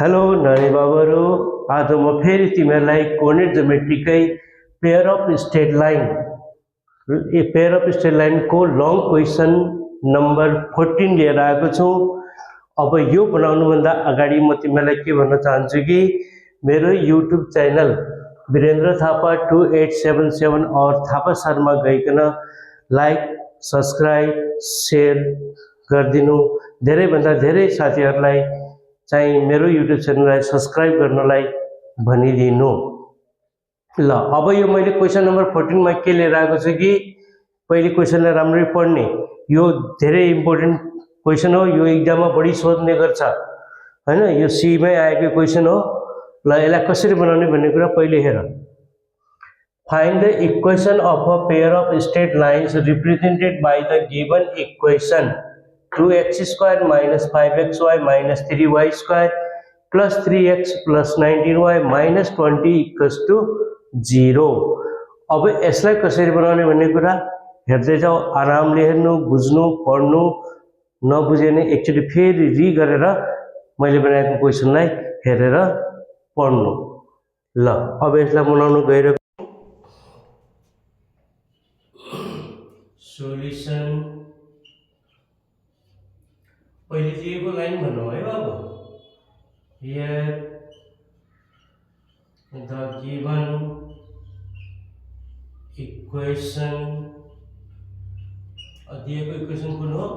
Hello नानी बाबुहरू, आज म फेरि तिमीहरूलाई कोर्डिनेट ज्योमेट्रीकै पेयर अफ स्ट्रेट लाइनको लङ क्वेसन नम्बर 14 लिएर आएको छु। अब यो बनाउनुभन्दा अगाडि म तिमीहरूलाई के भन्न चाहन्छु कि मेरो युट्युब च्यानल वीरेन्द्र थापा 2877 और थापा शर्मा गइकन लाइक सब्सक्राइब सेयर गरिदिनु। धेरैभन्दा धेरै साथीहरूलाई चाहिँ मेरो युट्युब च्यानललाई सब्सक्राइब गर्नलाई भनिदिनु। ल अब यो मैले क्वेसन नम्बर 14 मा के लिएर आएको छु कि पहिले क्वेसनलाई राम्ररी पढ्ने। यो धेरै इम्पोर्टेन्ट क्वेसन हो, यो एक्जाममा बढी सोध्ने गर्छ हैन। यो सी मै आएको क्वेसन हो। ल यसलाई कसरी बनाउने भन्ने कुरा पहिले हेर। Find the equation of a pair of straight lines represented by the given equation 2x² minus 5xy minus 3y square plus 3x plus 19y minus 20 equals to 0। अब यसलाई कसरी बनाउने भन्ने कुरा हेर्दै जाऊ, आरामले हेर्नु, बुझ्नु, पढ्नु। नबुझे भने एकचोटि फेरि रि गरेर मैले बनाएको क्वेसनलाई हेरेर पढ्नु। ल अब यसलाई बनाउन गइरहेको सोल्युसन पहिले दिएको लाइन भन्नु है बाबु। हियर द गिवन इक्वेसन, दिएको इक्वेसन कुन हो?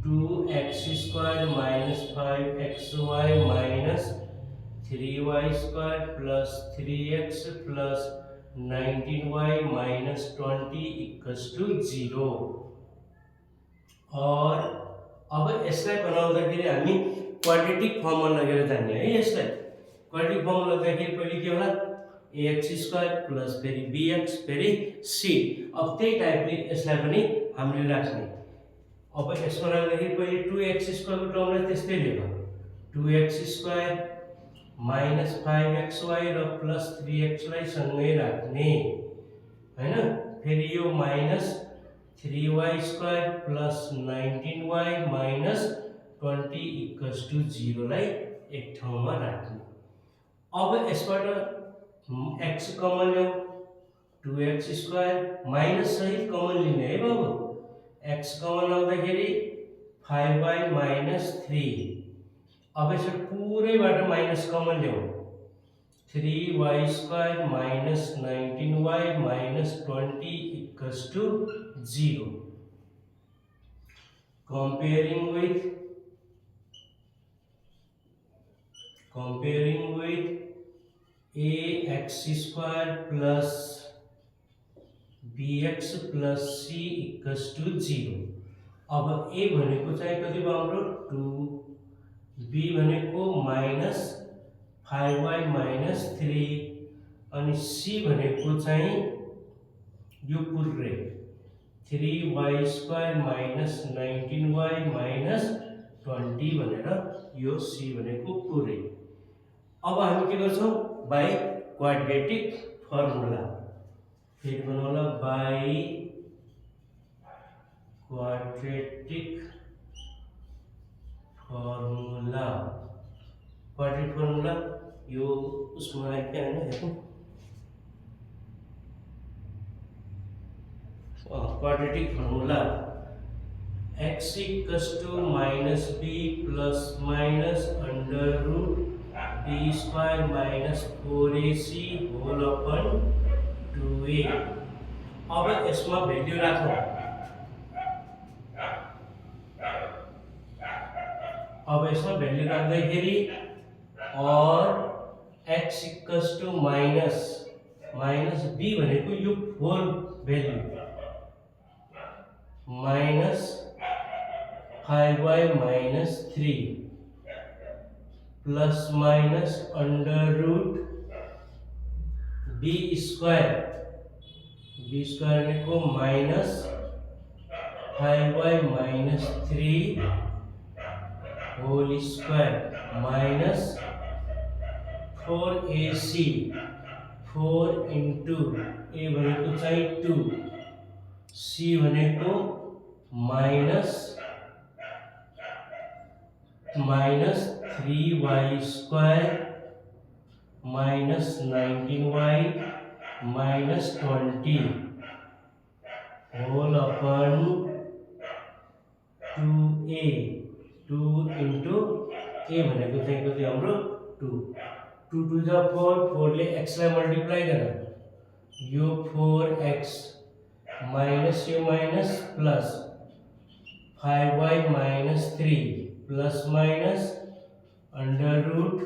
2x² minus 5xy minus 3y² plus 3x plus 19y minus 20 equals to 0। और अब यसलाई बनाउँदाखेरि हामी क्वाड्रेटिक फर्ममा लगेर जाने है। यसलाई क्वाड्रेटिक फर्म लाग्दाखेरि पहिले के होला? ax² प्लस फेरि bx फेरि c। अब त्यही टाइपले यसलाई पनि हामीले राख्ने। अब यसमा राख्दाखेरि पहिले 2x² को टर्मलाई त्यस्तै लेख, 2x² minus 5xy र प्लस 3x लाई सँगै राख्ने हैन। फेरि यो minus 3y² plus 19y minus 20 equals to 0 लाई एक ठाउँमा राख्ने। अब यसबाट x कमन ल्याऊ, 2x² माइनस सहित कमन लिने है बाबु। x कमन आउँदाखेरि 5y minus 3। अब यसबाट पुरैबाट माइनस कमन ल्याऊ, 3y² minus 19y minus 20 equals to 0। comparing with ax² plus bx plus c equals to 0। अब a भनेको चाहिँ कति भयो हाम्रो? 2, b भनेको minus 5y minus 3 अनि c भनेको चाहिँ यो पुरै 3y² minus 19y minus 20 भनेर यो c भनेको पुरै। अब हामी के गर्छौं? By quadratic formula. फेरि बनाउला by quadratic formula. Quadratic formula यो उसमा आएको हैन, हेर्नु। Quadratic formula x equals to minus b plus minus under root b square minus 4ac whole upon 2a। अब यसमा भ्यालु राखौं। अब यसमा भ्यालु राख्दाखेरि और x equals to minus b भनेको यो 4 value minus 5y minus 3 plus minus under root b square भनेको minus 5y minus 3 whole square minus 4ac 4 into a भनेको चाहिँ 2, c भनेको minus minus 3y square minus 19y minus 20 whole upon 2a 2 into a भनेको चाहिँ कति हाम्रो 2 2 to the 4 4 ले x लाई मल्टिप्लाई गर यो 4x माइनस यो minus plus 5y minus 3 plus minus under root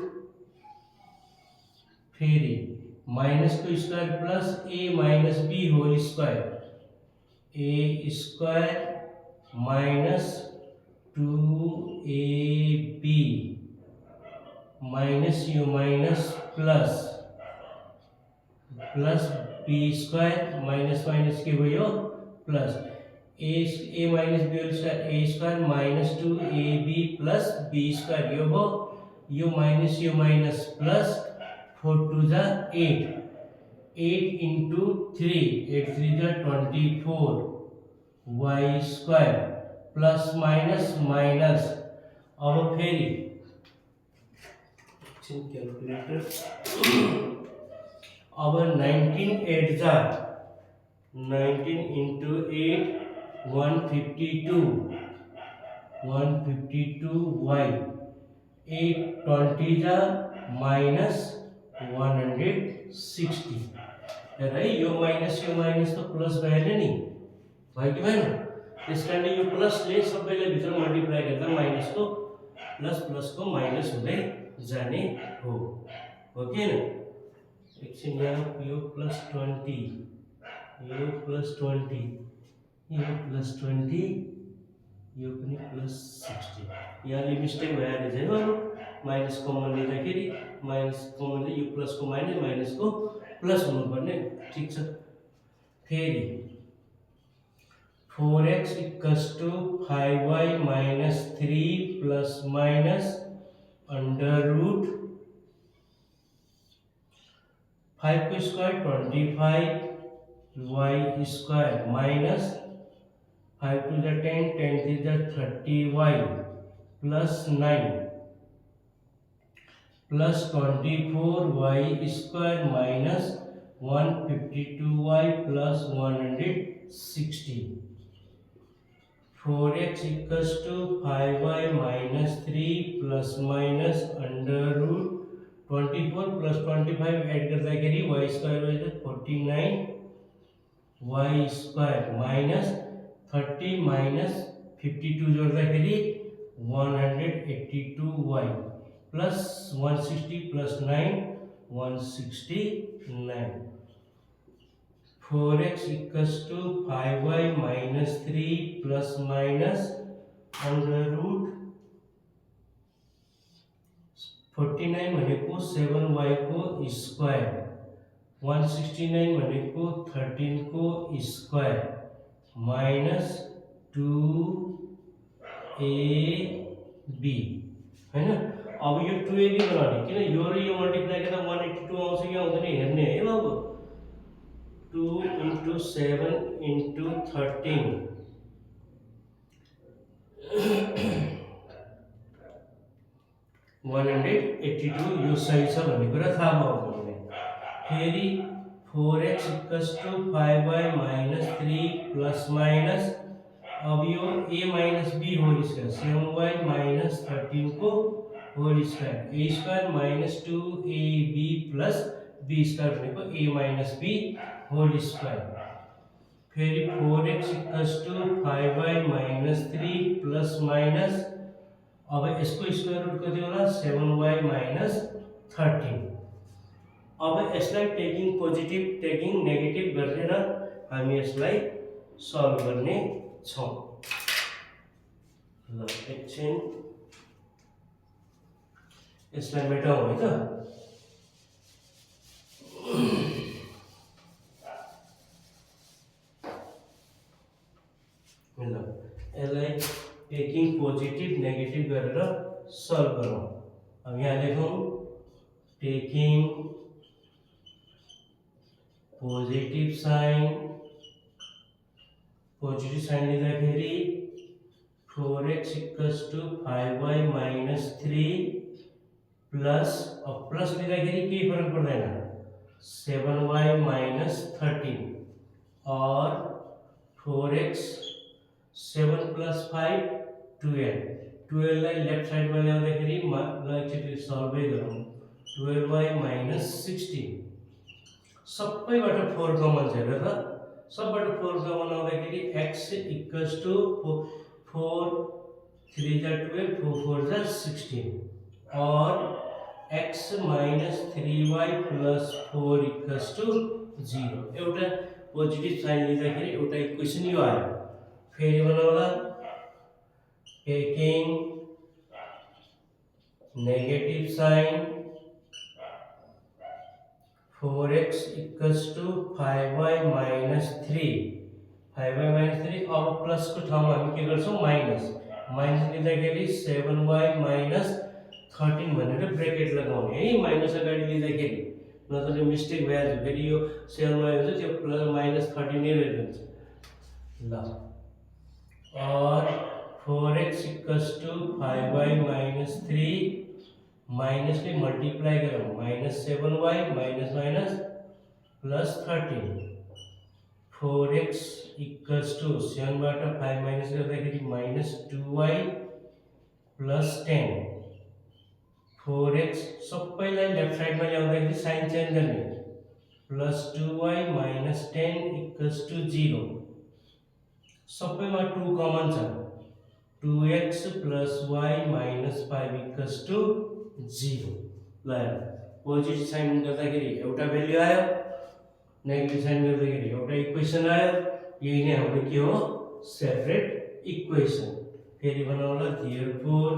फेरि माइनस को square plus a minus b whole square a square minus 2ab माइनस यू minus plus plus b square minus minus के भयो plus a minus b whole square a square minus 2ab plus b square यो हो यो minus plus 4 to the 8 8 into 3 8 3 the 24 y square plus minus minus अब फेरि calculator अब 19 8 जा 19 into 8 152 y 8 20 जा माइनस 160 है यो माइनस तो प्लस भएन नि भयो कि भएन त्यसकारणले यो प्लसले सबैलाई भित्र मल्टिप्लाई गर्दा माइनसको प्लस को माइनस हुँदै जाने हो कि हैन एकछिन यहाँ यो प्लस 20 यो प्लस 20 यो प्लस 20 यो पनि प्लस 60 यहाँ मिस्टेक भएर चाहिँ हो माइनस कमन लिँदाखेरि माइनस कमन ले यो प्लस को माइनस को प्लस हुनुपर्ने ठीक छ फेरि 4x equals to 5y minus 3 plus minus under root 5 को square 25 y square minus 5 to the 10 10 to the 30y plus 9 plus 24y square minus 152y plus 160 4x equals to 5y minus 3 plus minus under root 24 plus 25 add गर्दाखेरि y square हो जाए 49 y square minus 30 minus 52 जोड्दाखेरि 182y plus 160 plus 9 169 4x equals to 5y minus 3 plus minus under root 49 भनेको 7y को square 169 भनेको 13 को square minus 2ab हैन अब यो 2ab बनाउने किन यो र यो मल्टिप्लाई गर्दा 182 आउँछ कि आउँदैन हेर्ने है बाबु 2 into 7 into 13 182 यो सही छ भन्ने कुरा थाहा भयो भने फेरि 4x equals to 5y minus 3 plus minus अब यो a minus b whole square 7y minus 13 को whole square a square minus 2ab plus b square भनेको a minus b whole square फेरि 4x equals to 5y minus 3 plus minus अब यसको square root कति होला 7y minus 13 अब यसलाई taking positive taking negative गरेर हामी यसलाई सल्भ गर्ने छौं ल एकछिन यसलाई मेटाउँ है त ल यसलाई टेकिङ पोजिटिभ नेगेटिभ गरेर सल्भ गरौँ अब यहाँ लेखौँ टेकिङ पोजिटिभ साइन लिँदाखेरि 4x equals to 5y minus 3 plus अब प्लस लिँदाखेरि केही फरक पर्दैन 7y minus 13 और 4x 7 plus 5 12 12 लाई लेफ्ट साइड में ल्याउँदाखेरि ल एकचोटि सल्भै गरौँ 12y minus 16 सबैबाट 4 कमन छ हेर त सबबाट 4 कमन आउँदाखेरि x equals to 4 3 जा 12 4 4 जा 16 और x minus 3y plus 4 equals to 0 एउटा पोजिटिभ साइन लिँदाखेरि एउटा इक्वेसन यो आयो फेरि बनाउला taking negative sign 4x equals to 5y minus 3 5y minus 3 अब प्लस को ठाउँमा हामी के गर्छौं माइनस माइनस लिँदाखेरि 7y minus 13 भनेर ब्रेकेट लगाउने है माइनस अगाडि लिँदाखेरि नत्र मिस्टेक भइहाल्छ फेरि यो 7y हुन्छ त्यो प्लस माइनस 13 नै रहन्छ ल और 4x equals to 5y minus 3 minus ले मल्टीप्लाई करूँ minus 7y minus minus plus 13 4x equals to 7 बाट 5 माइनस गर्दाखेरि माइनस 2y प्लस 10 4x सबैलाई लेफ्ट साइड में ल्याउँदाखेरि साइन चेन्ज गर्ने plus 2y minus 10 equals to 0 सबैमा 2 कमन छ 2x plus y minus 5 equals to 0 ल पोजिटिभ साइन गर्दाखेरि एउटा भ्यालु आयो नेगेटिभ साइन गर्दाखेरि एउटा इक्वेसन आयो यही नै हाम्रो के हो सेपरेट इक्वेसन फेरि बनाउला therefore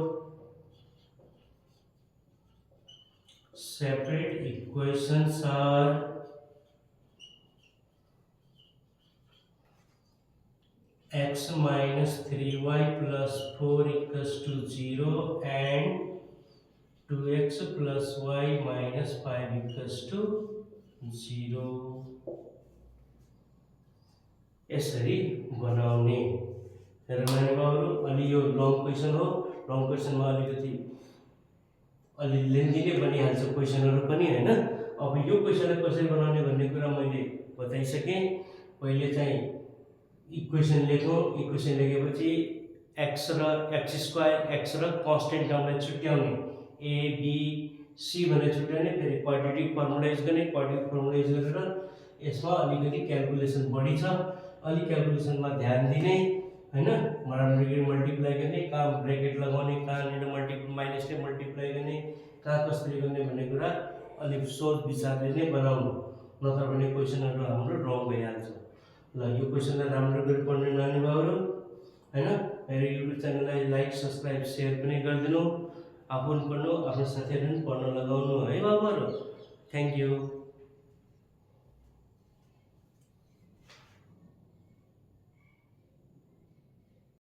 separate equations are x minus 3y plus 4 equals to 0 and 2x plus y minus 5 equals to 0 यसरी बनाउने हेर मानिसहरु अलि यो लङ क्वेशन हो लङ क्वेशनमा अलिकति अलि लेन्थी नै बनिहाल्छ क्वेशनहरु पनि हैन अब यो क्वेशनलाई कसरी बनाउने भन्ने कुरा मैले बताइसके पहिले चाहिँ इक्वेसन लेखौं इक्वेसन लेखेपछि x र x स्क्वायर x र कांस्टेंट टर्मलाई छुट्याउने a b c भनेर छुट्याउने फेरि क्वाड्रेटिक फर्मुला युज गर्ने क्वाड्रेटिक फर्मुला युज गरेर यसमा अलिकति क्याल्कुलेसन बढी छ अलि क्याल्कुलेसनमा ध्यान दिने हैन ब्राकेट मल्टिप्लाई गर्ने कहाँ ब्रेकेट लगाउने कहाँनिर मल्टिप्लाई माइनसले मल्टिप्लाई गर्ने कहाँ कसरी गर्ने भन्ने कुरा अलि सोच विचारले नै बनाउनु नत्र भने क्वेशनहरु हाम्रो रङ भइहाल्छ ल यो क्वेशनलाई राम्रो गरी पढ्ने नानीहरु हैन मेरो युट्युब च्यानललाई लाइक सब्स्क्राइब शेयर पनि गरिदिनु आफू पनि पढ्नु आफ्नो साथीहरु पनि पढ्न लगाउनु है बाबुहरु थ्यांक यू